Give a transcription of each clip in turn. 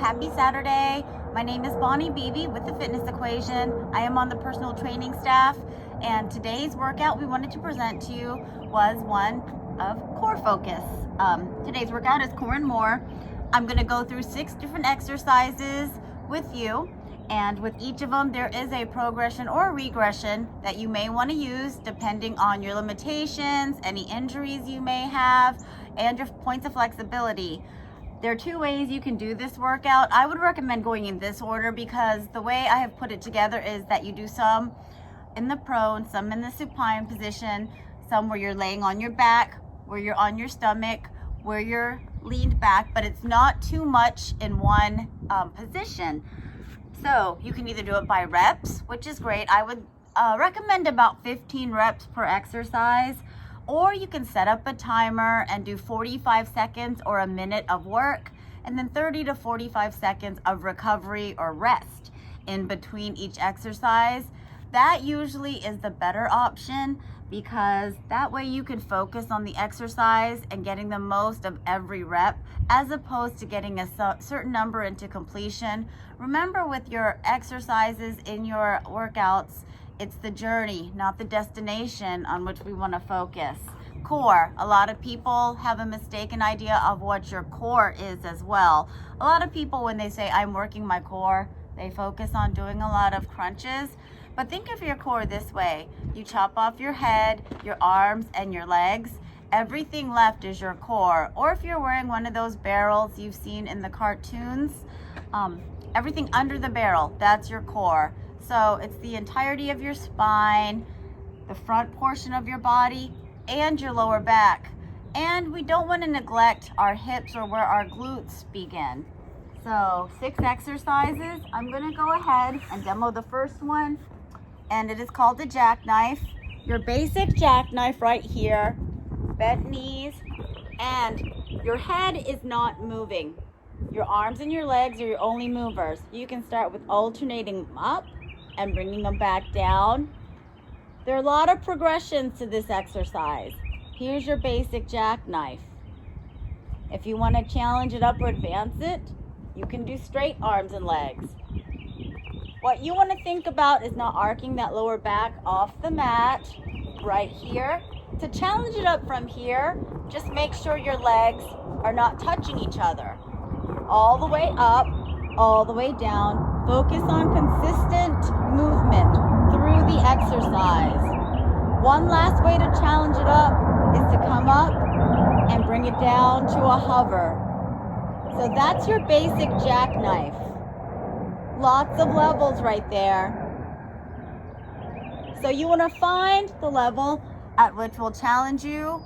Happy Saturday. My name is Bonny bbeebe with the Fitness Equation. I am on the personal training staff, and today's workout we wanted to present to you was one of core focus. Today's workout is core and more. I'm going to go through 6 different exercises with you, and with each of them there is a progression or regression that you may want to use depending on your limitations, any injuries you may have, and your points of flexibility. There are 2 ways you can do this workout. I would recommend going in this order because the way I have put it together is that you do some in the prone, some in the supine position, some where you're laying on your back, where you're on your stomach, where you're leaned back, but it's not too much in one position. So you can either do it by reps, which is great. I would recommend about 15 reps per exercise. Or you can set up a timer and do 45 seconds or a minute of work, and then 30 to 45 seconds of recovery or rest in between each exercise. That usually is the better option because that way you can focus on the exercise and getting the most of every rep as opposed to getting a certain number into completion. Remember, with your exercises in your workouts, it's the journey, not the destination on which we want to focus. Core. A lot of people have a mistaken idea of what your core is as well. A lot of people, when they say I'm working my core, they focus on doing a lot of crunches. But think of your core this way. You chop off your head, your arms, and your legs. Everything left is your core. Or if you're wearing one of those barrels you've seen in the cartoons, everything under the barrel, that's your core. So it's the entirety of your spine, the front portion of your body, and your lower back. And we don't want to neglect our hips or where our glutes begin. So 6 exercises. I'm going to go ahead and demo the first one, and it is called the Jackknife. Your basic jackknife right here, bent knees, and your head is not moving. Your arms and your legs are your only movers. You can start with alternating up and bringing them back down. There are a lot of progressions to this exercise. Here's your basic jackknife. If you want to challenge it up or advance it, you can do straight arms and legs. What you want to think about is not arcing that lower back off the mat right here. To challenge it up from here, just make sure your legs are not touching each other. All the way up, all the way down. Focus on consistent movement through the exercise. One last way to challenge it up is to come up and bring it down to a hover. So that's your basic jackknife. Lots of levels right there. So you want to find the level at which will challenge you.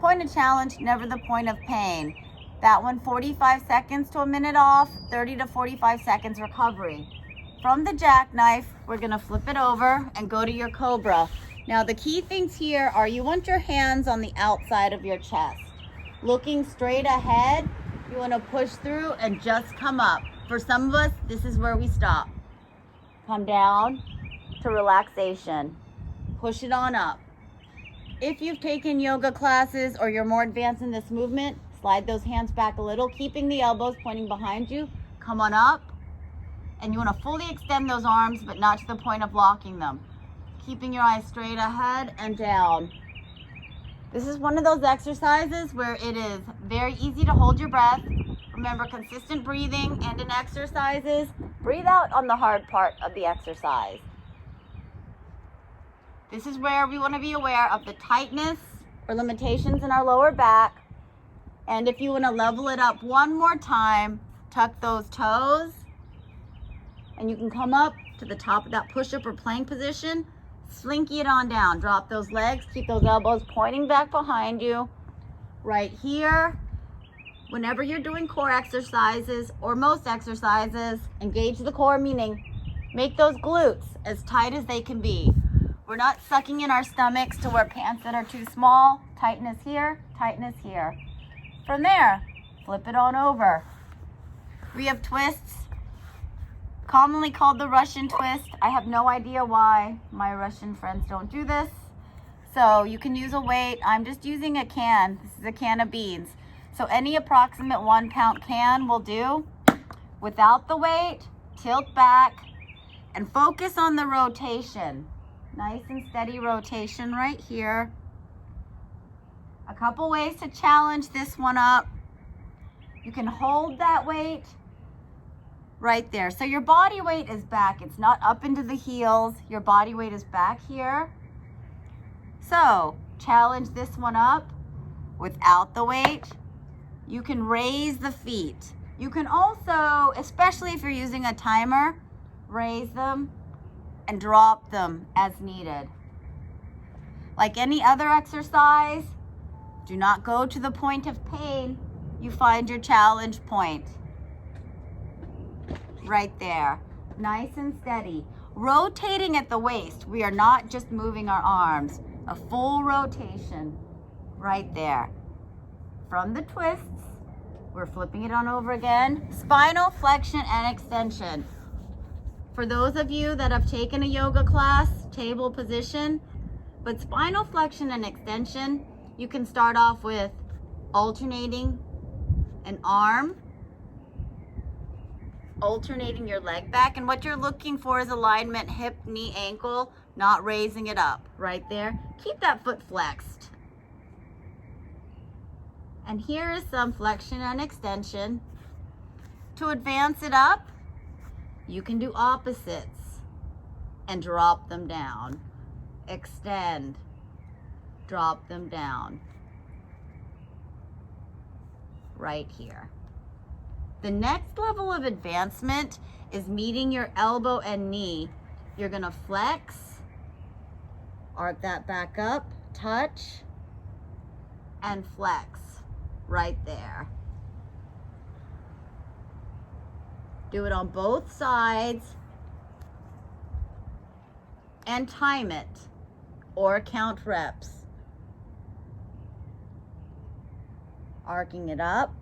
Point of challenge, never the point of pain. That one, 45 seconds to a minute off, 30 to 45 seconds recovery. From the jackknife, we're going to flip it over and go to your Cobra. Now the key things here are you want your hands on the outside of your chest. Looking straight ahead, you want to push through and just come up. For some of us, this is where we stop. Come down to relaxation. Push it on up. If you've taken yoga classes or you're more advanced in this movement, slide those hands back a little, keeping the elbows pointing behind you. Come on up. And you want to fully extend those arms, but not to the point of locking them. Keeping your eyes straight ahead and down. This is one of those exercises where it is very easy to hold your breath. Remember, consistent breathing and in exercises, breathe out on the hard part of the exercise. This is where we want to be aware of the tightness or limitations in our lower back. And if you want to level it up one more time, tuck those toes. And you can come up to the top of that push-up or plank position. Slinky it on down. Drop those legs. Keep those elbows pointing back behind you. Right here. Whenever you're doing core exercises or most exercises, engage the core, meaning make those glutes as tight as they can be. We're not sucking in our stomachs to wear pants that are too small. Tightness here, tightness here. From there, flip it on over. We have twists, commonly called the Russian twist. I have no idea why my Russian friends don't do this. So you can use a weight. I'm just using a can. This is a can of beans. So any approximate 1 pound can will do. Without the weight, tilt back and focus on the rotation. Nice and steady rotation right here. A couple ways to challenge this one up. You can hold that weight right there. So your body weight is back. It's not up into the heels. Your body weight is back here. So challenge this one up without the weight. You can raise the feet. You can also, especially if you're using a timer, raise them and drop them as needed. Like any other exercise, do not go to the point of pain. You find your challenge point. Right there. Nice and steady. Rotating at the waist. We are not just moving our arms. A full rotation. Right there. From the twists, we're flipping it on over again. Spinal flexion and extension. For those of you that have taken a yoga class, table position, but spinal flexion and extension, you can start off with alternating an arm, alternating your leg back, and what you're looking for is alignment, hip, knee, ankle, not raising it up. Right there. Keep that foot flexed. And here is some flexion and extension. To advance it up, you can do opposites and drop them down. Extend, drop them down. Right here. The next level of advancement is meeting your elbow and knee. You're gonna flex, arc that back up, touch, and flex right there. Do it on both sides and time it or count reps. Arcing it up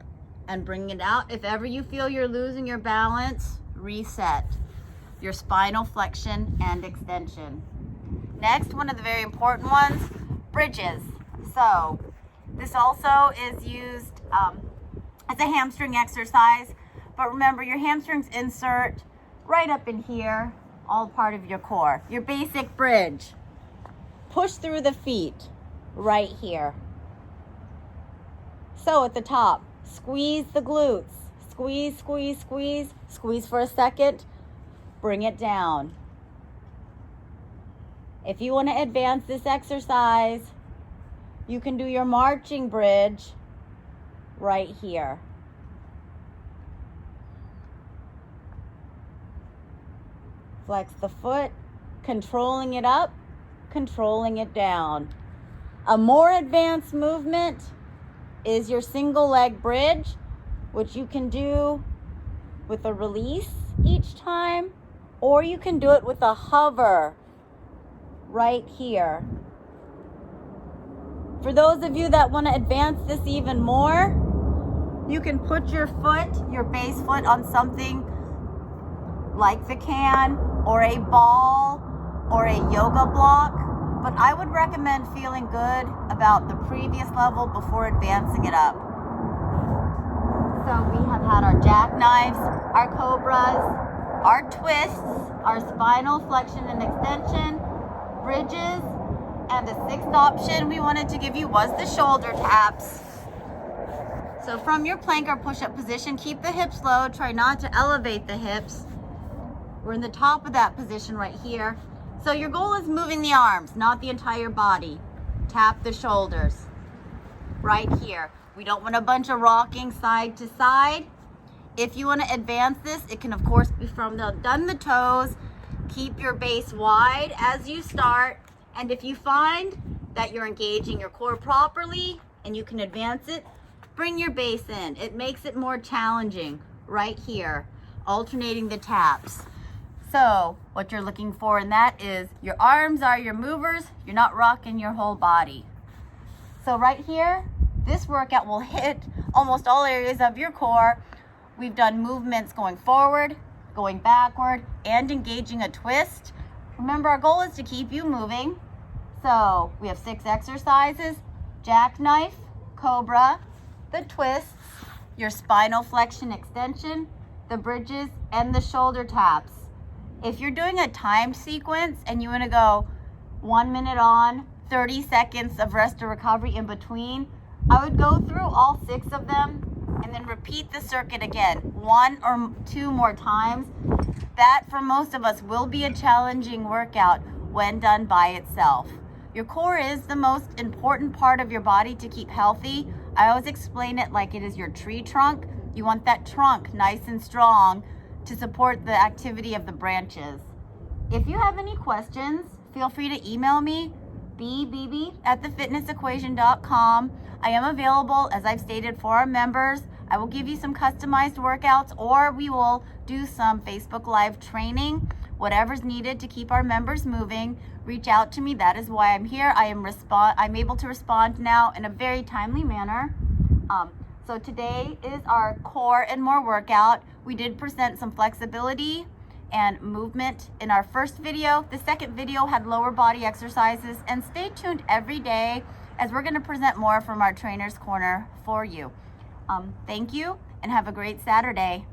and bringing it out. If ever you feel you're losing your balance, reset your spinal flexion and extension. Next, one of the very important ones, bridges. So this also is used as a hamstring exercise, but remember your hamstrings insert right up in here, all part of your core. Your basic bridge. Push through the feet right here. So at the top, squeeze the glutes. Squeeze, squeeze, squeeze. Squeeze for a second. Bring it down. If you want to advance this exercise, you can do your marching bridge right here. Flex the foot, controlling it up, controlling it down. A more advanced movement is your single leg bridge, which you can do with a release each time, or you can do it with a hover right here. For those of you that want to advance this even more, you can put your foot, your base foot, on something like the can or a ball or a yoga block, but I would recommend feeling good about the previous level before advancing it up. So we have had our jackknives, our cobras, our twists, our spinal flexion and extension, bridges, and the sixth option we wanted to give you was the shoulder taps. So from your plank or push-up position, keep the hips low, try not to elevate the hips. We're in the top of that position right here. So your goal is moving the arms, not the entire body. Tap the shoulders right here. We don't want a bunch of rocking side to side. If you want to advance this, it can of course be from the toes. Keep your base wide as you start. And if you find that you're engaging your core properly and you can advance it, bring your base in. It makes it more challenging right here, alternating the taps. So what you're looking for in that is your arms are your movers. You're not rocking your whole body. So right here, this workout will hit almost all areas of your core. We've done movements going forward, going backward, and engaging a twist. Remember, our goal is to keep you moving. So we have 6 exercises: jackknife, cobra, the twists, your spinal flexion extension, the bridges, and the shoulder taps. If you're doing a time sequence and you want to go 1 minute on, 30 seconds of rest or recovery in between, I would go through all 6 of them and then repeat the circuit again 1 or 2 more times. That, for most of us, will be a challenging workout when done by itself. Your core is the most important part of your body to keep healthy. I always explain it like it is your tree trunk. You want that trunk nice and strong to support the activity of the branches. If you have any questions, feel free to email me, bbeebe@thefitnessequation.com. I am available, as I've stated, for our members. I will give you some customized workouts, or we will do some Facebook Live training. Whatever's needed to keep our members moving, reach out to me. That is why I'm here. I'm able to respond now in a very timely manner. So today is our core and more workout. We did present some flexibility and movement in our first video. The second video had lower body exercises, and stay tuned every day as we're going to present more from our Trainer's Corner for you. Thank you and have a great Saturday.